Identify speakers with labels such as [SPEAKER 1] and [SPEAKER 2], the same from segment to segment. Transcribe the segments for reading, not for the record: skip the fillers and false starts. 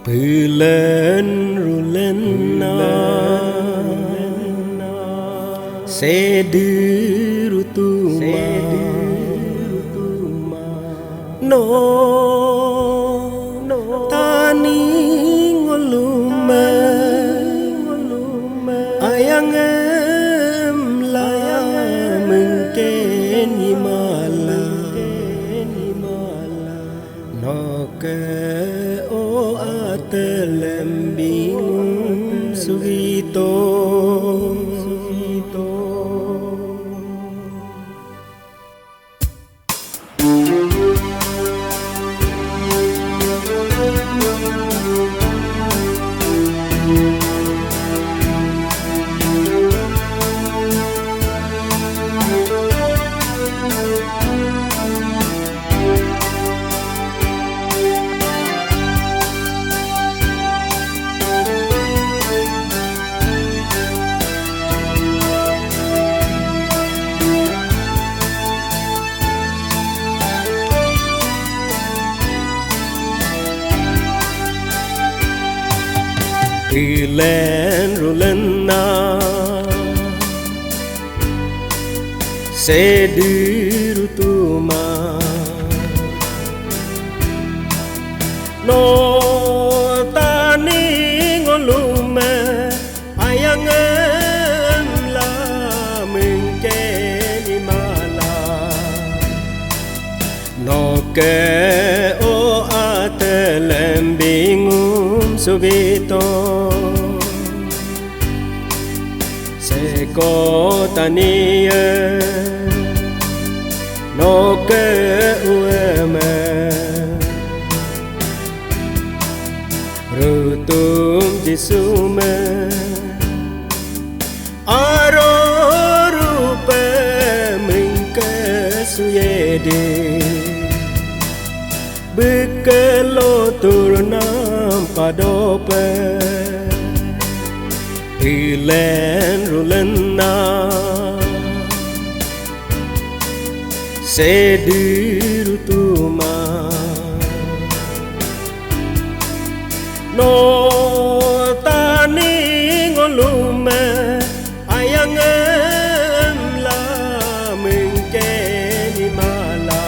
[SPEAKER 1] Bulan rulena Sedurutuma No Tani ngoluma Ayangem la mungkin himala No ke o atelembing sugito Bulan rulena Sedurutuma No tani ngolume Ayangem la mungkin himala No ke o atelembing subito Seko tania No ke ueme Rutum jisume Aro rupe mingke suyede Bekelo turnam padope Bulan rulena Sedurutuma No tani ngolume Ayangem la mungkin himala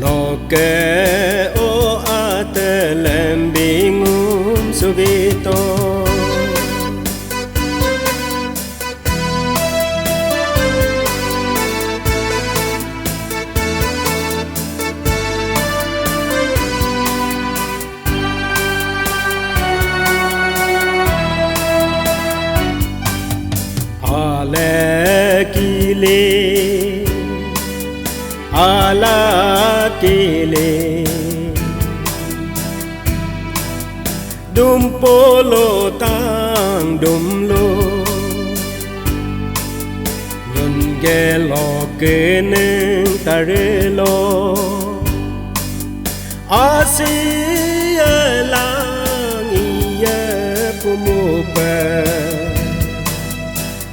[SPEAKER 1] No ke o atelembing subito Ala kile Dumpolo tang dumlo Nyun gelo keneng tarelo Asia lang iya pumupa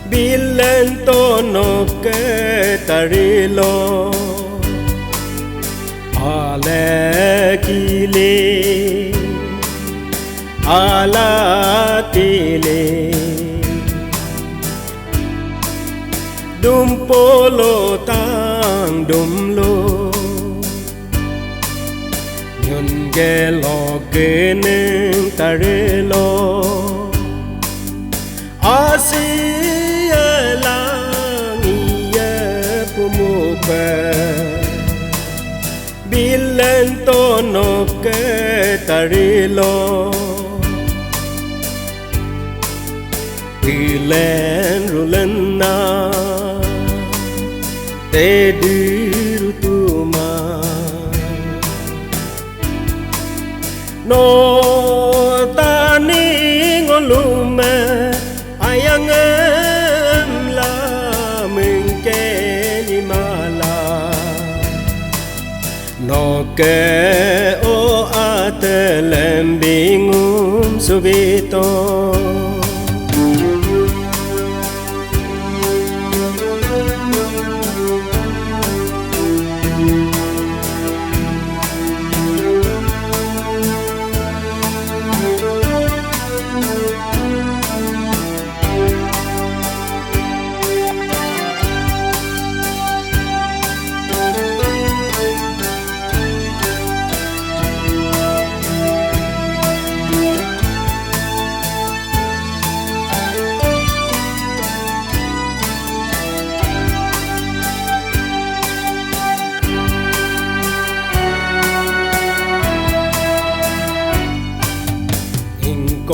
[SPEAKER 1] Bilen tono ke tarilo Ale kile Ala tile Dumpolo tang dumlo Nyun gelo keneng tarelo Asia lang iya pumupa Bilen tono ke tarilo Bulan rulena Sedurutuma No tani ngolume Ayangem la mungkin himala No ke o atelembing subito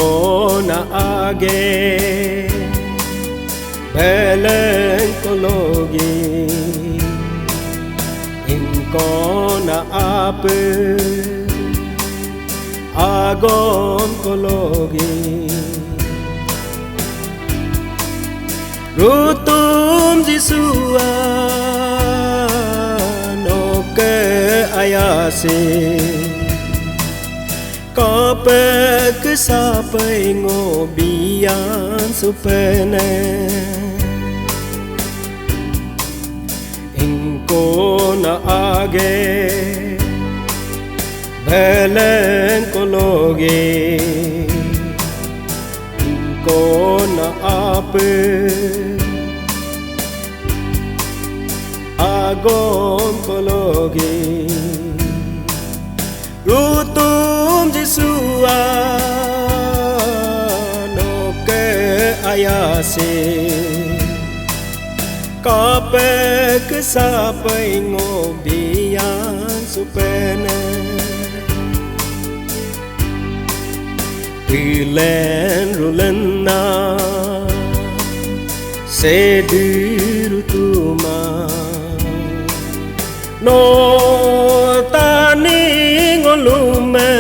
[SPEAKER 1] Incona age Belen kologi Incona ape Agon kologi Rutum Jisua No ke ayase Có bê cứ xa bê ngô biyan supene Incona age Belen kologi Incona ape Agon kologi Rutum Jisua No ke ayase Kape ke sapai ngobiyan supene Rilen rulena Sediru tuma No tani ngolume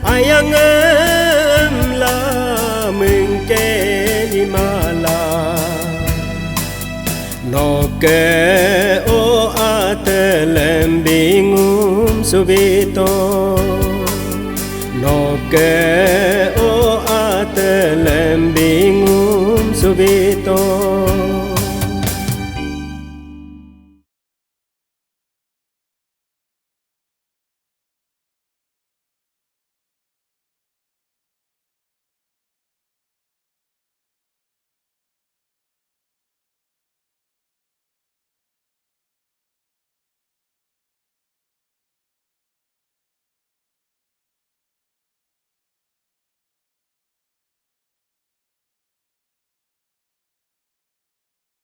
[SPEAKER 1] ayang em la mình ke ni mala no ke o atelem bingum subito no ke o atelem bingum subito